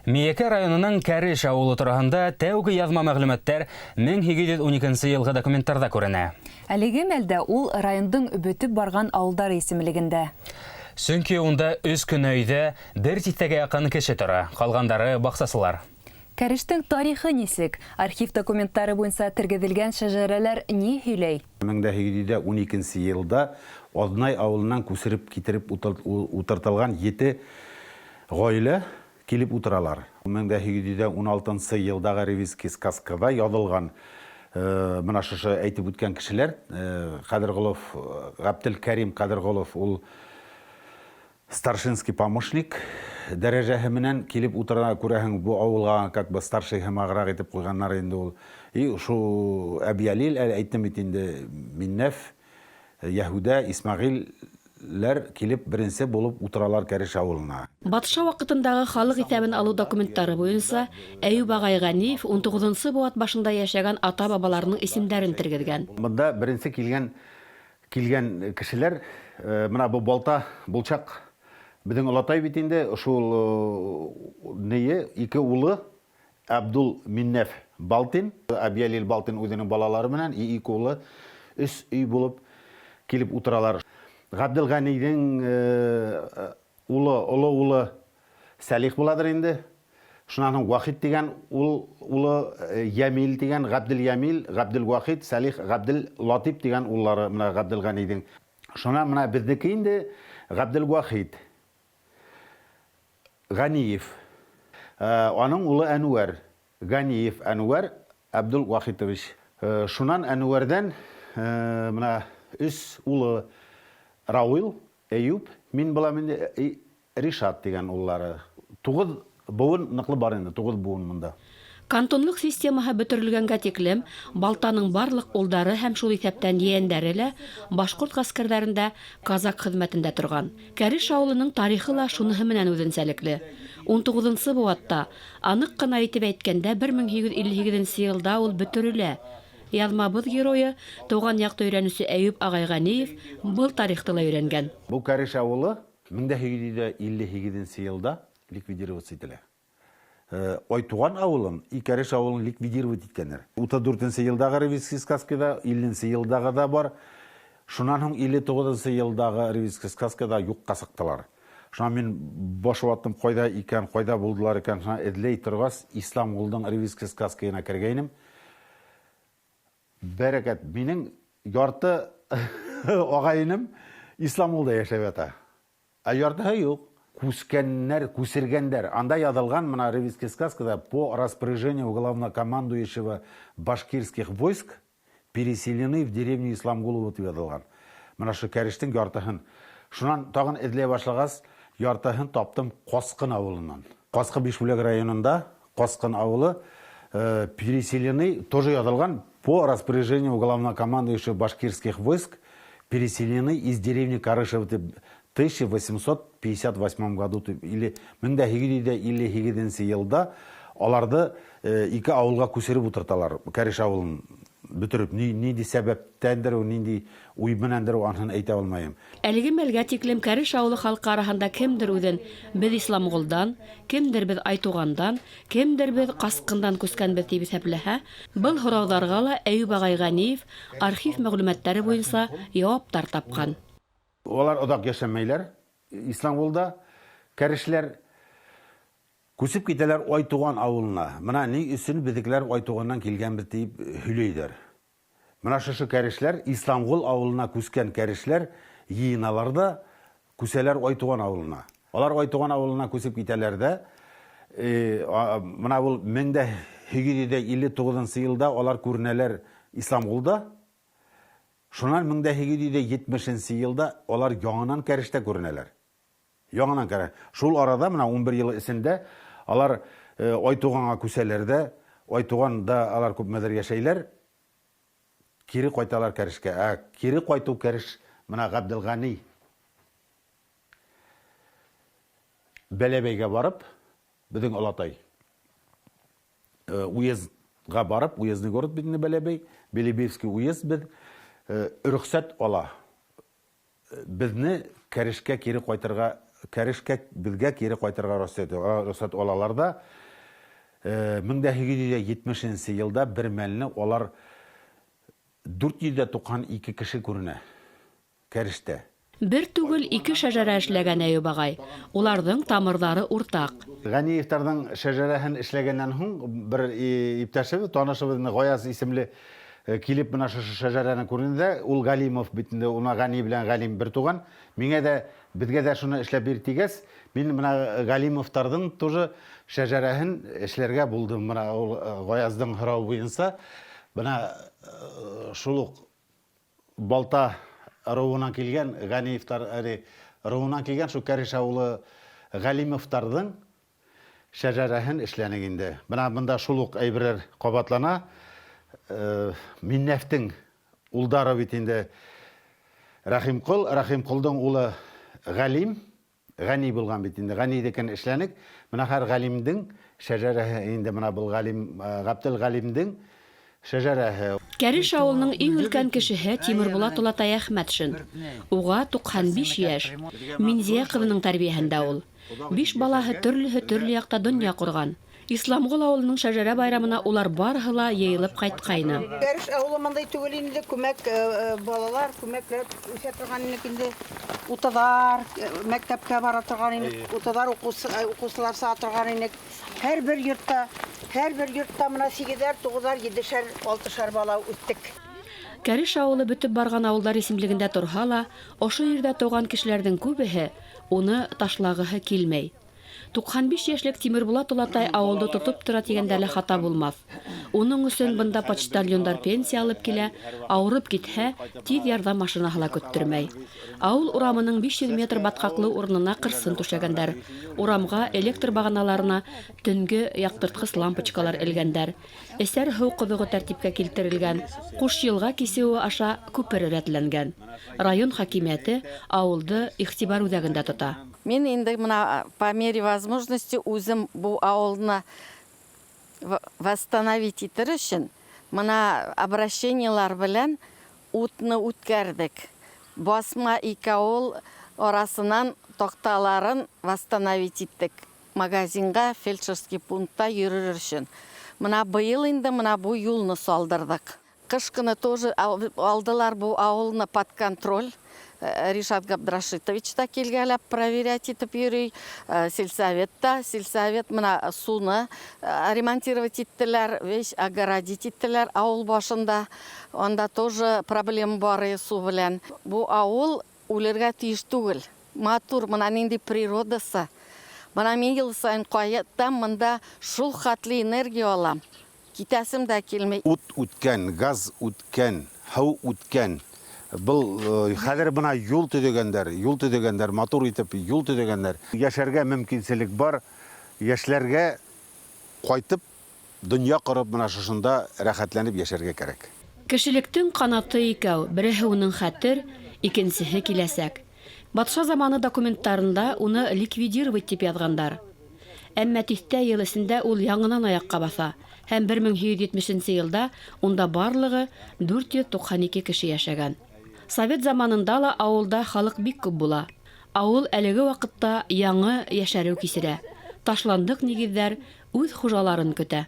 Миеке районының Кәреш ауылы турагында тәүге язма мәгълүматтар 1812 елгы документтарда күренә. Әлеге мәлдә ул райондың бөтеп барган авылдары исемлегендә. Сөнки унда өс көн өйдә бер титтәгә якын кеше тора, калгандары баксасылар. Кәрештең тарихы нисек? Архив документтары буенча тергеҙелгән шәҗәрәләр ни һөйләй? 1812 елда Однай авылынан күсереп китереп утыртылган 7 гаилә килеп утыралар. 1816 елдагы ревизский сказкада язылган мына шушы әйтеп үткән кешеләр, Кадыргулов, Габделкәрим Кадыргулов, ул старшинский помощник дәрәҗәһе менән килеп утыра, күрәһең, бу авылга как бы старший һәм аграк итеп куйганнар инде ул. И шу Әбиялил, әйттем бит инде, Миннәф, Яһүдә, Исмагыйльләр килеп беренче булып утыралар Кәреш авылына. Батша вакытындагы халык исәбен алу документтары буенча Әюб агай Ганиев 19-нчы буат башында яшәгән ата-бабаларының исемнәрен тергеҙгән. Монда беренче килгән кешеләр, менә бу балта, булчак, безнең олатай бит инде, шул ике улы Абдул Миннәф Балтин, Әбиялил Балтин үзенең балалары менән ике улы өс өй булып килеп утыралар. Габделганийдин улы Салих буладыр инде. Шунан Вахид дигән улы Ямил дигән, Габдел Ямил, Габдел Вахид, Салих, Габдел Латип дигән уллары менә Габделганийдин. Шунан менә безнеке инде Габдел Вахид Ганиев. Аның улы Әнвәр, Ганиев Әнвәр Абдул Вахидович. Шунан Әнвәрдән менә үс улы Рауил, Әюб, мин булам инде Ришат дигән уллары. 9 буын ныклы бар инде, 9 буын монда. Кантонлык системаһы бөтерелгәнгә тиклем Балтаның барлык улдары һәм шул исәптән yeğenдәре лә башкорт гаскәрләрендә казак хезмәтендә торган. Кәреш авылының тарихы ла шуныһы менән үзенчәлекле. 19-нчы буатта, анык кына әйтеп әйткәндә 1858 елда ул бөтерелә. Язмабыз герое, туган якты өйрәнүче Әюб агай Ганиев был тарихты ла өйрәнгән. Бу Кәреш авылы 1858 елда ликвидировать ителә. Ойтуган авылын, Кәреш авылын ликвидировать иткәннәр. 34 елдагы ревизский сказкада, 50 елдагы да бар. Шуннан соң 59 елдагы ревизский сказкада юкка сыктылар. Шуннан мин баш ваттым, кайда икән, кайда булдылар икән, шуннан эзләй торгас, Ислам улының ревизский сказкаена кергәйнем. Бәрәкәт, минең ярты агайыным Ислам улда яшәп ята. Яртыһы юк. Күсергәндәр. Анда язылган мына ревизский сказкада по распоряжению главнокомандующего башкирских войск переселены в деревню Исламгулово дип язылган. Мына шу Кәрештең яртыһын. Шуннан тагын эзләй башлагас, яртыһын таптым Каскын авылыннан. Каскы Бишбүләк районында Каскын авылы переселены, тоже язылган по распоряжению главнокомандующего башкирских войск переселены из деревни Карышево в 1858 году или 1858 елда аларды ике авылга күсереп утырталар. Кәреш авылын бөтереп, нинди сәбәптәндер, нинди уй менәндер, анын әйтә алмайым. Әлеге мәлгә тиклем Кәреш авылы халкы арасында кемдер үҙен без Исламгулдан, кемдер без Айтугандан, кемдер без Каскындан күскәнбез дип исәпләһә, был һорауҙарға ла Әюб агай Ганиев архив мәгълүматтары буенча яуаптар тапкан. Олар одак яшәмәйләр. Исламгулда Кәрешләр күсеп китәләр Айтуган авылына. Менә ни өчен бездекеләр Айтуганнан килгәнбез дип һөйләйдер. Менә шушы Кәрешләр Исламгул авылына күскән Кәрешләр йыйналарда күсәләр Айтуган авылына. Алар Айтуган авылына күсеп китәләр дә, менә ул 1859 елда алар күренәләр Исламгулда. Шунан 1870 елда алар яңадан Кәрештә күренәләр. Яңадан Кәреш. Шул арада менә 11 ел исендә алар Айтуганга күсәләр дә, Айтуганда алар күпмедер яшәйләр. Кире кайталар Кәрешкә. Кире кайту Кәреш менә Габделгани Бәләбәйгә барып, безнең Алатай уездга барып, уездный город бит Бәләбәй, Белебеевский уезд бит рөхсәт ала. Безне Кәрешкә кире кайтырга кәрешкә безгә кире кайтырга рөхсәт алаларда 1870 елда бер мәлне алар 492 кеше күренә кәрештә. Бер түгел ике шәҗәрә эшләгән Әюб агай. Уларның тамырлары уртак. Ганиевтарның шәҗәрәһен эшләгәннән һуң бер иптәшебез, танышыбыз Гаяз исемле килеп менә шу шәҗәрәне күргәндә, ул Галимов бит инде, уна Гани белән Галим бер туган. Миңа да безгә дә шуны эшләп бир тигәс, мин менә Галимовтарның тоже шәҗәрәһен эшләргә булдым. Менә ул Гаязның һорау буенча менә шул ук балта руынан килгән, Ганиевтар руынан килгән шу Кәреш авылы Галимовтарның шәҗәрәһен эшләнек инде. Менә монда шул ук әйберләр кабатлана. Миннәфтең улдары бит инде Рахимкулдың улы Галим, Гани булган бит инде. Ганидекен эшләнек. Менә һәр Галимдың шәҗәрәһе инде менә бул Галим, Габдел Галимдың шәҗәрәһе. Кәреш авылының иң өлкән кешеһе Тимербулат Улатай Әхмәтшин. Уга 95 яшь. Минзия кызының тәрбияһендә ул. 5 балаһы төрле якта дөнья курган. Исламгол авылының шәҗәрә байрамына улар барыһы ла йыелып кайткайны. Кәреш авылы мындай түгел инде, күмәк балалар, күмәкләр үсә торган инде, утадар, мәктәпкә бара торган инде, утадар укучылар саат торган инде. Һәр бер йортта мына 8-әр, 9-әр, 7-шәр, 6-шәр бала үттек. Кәреш авылы бөтеп барган авылдар исемлегендә торһа ла, ошо ердә туган кешеләрнең күбеһе уны ташлагыһы килмәй. 95 яшьлек Тимербулат Улатай авылды тотып тора дигәндә лә хата булмас. Уның өчен бында почтальондар пенсия алып килә, авырып китһә, тиз ярдәм машинаһы ла көттермәй. Авыл урамының 500 метр баткаклы урынына кырсын түшәгәннәр. Урамга электр баганаларына төнге яктырткыч лампочкалар элгәннәр. Эсәр һыу кубыгы тәртипкә килтерелгән. Кушъелга кисеүе аша күпер рәтләнгән. Район хакимияте авылды игътибар үзәгендә тота. Мен инде мына по мере возможности үзем бу авылны восстановить итер өчен мына обращениялар белән утны үткәрдек. Басма ике авыл арасынан токталарын восстановить иттек. Магазинга, фельдшерский пунктта йөрер өчен. Мына быел инде мына бу юлны салдырдык. Кыш кыны тоже алдылар бу авылны под контроль. Ришат Габдрашитович та килгәләп проверять итеп йөри. Сельсовет мына суны ремонтировать иттеләр, весь огородить иттеләр авыл башында. Анда тоже проблема бар су белән. Бу авыл үләргә тиеш түгел. Матур мына нинди природасы. Мына мен ел сайын кайттам, монда шул хәтле энергия алам. Китәсем дә килмәй. Ут үткән, газ үткән, һау үткән. Бұл хәзер бына юл төзегәннәр, матур итеп юл төзегәннәр. Яшәргә мөмкинселек бар. Яшьләргә кайтып, дөнья корып мына шушында рәхәтләнеп яшәргә кирәк. Кешелектең канаты икәү, береһе уның хәтер, икенчесе киләсәк. Батша заманы документларында уны ликвидировать дип язгандар. Әмма тиштә ел эчендә ул яңынан аякка баса. Һәм 1770 елда унда барлыгы 492 кеше яшәгән. Совет заманында ла авылда халык бик күп була. Авыл әлеге вакытта яңа яшәрү кисерә. Ташландык нигездәр үз хуҗаларын көтә.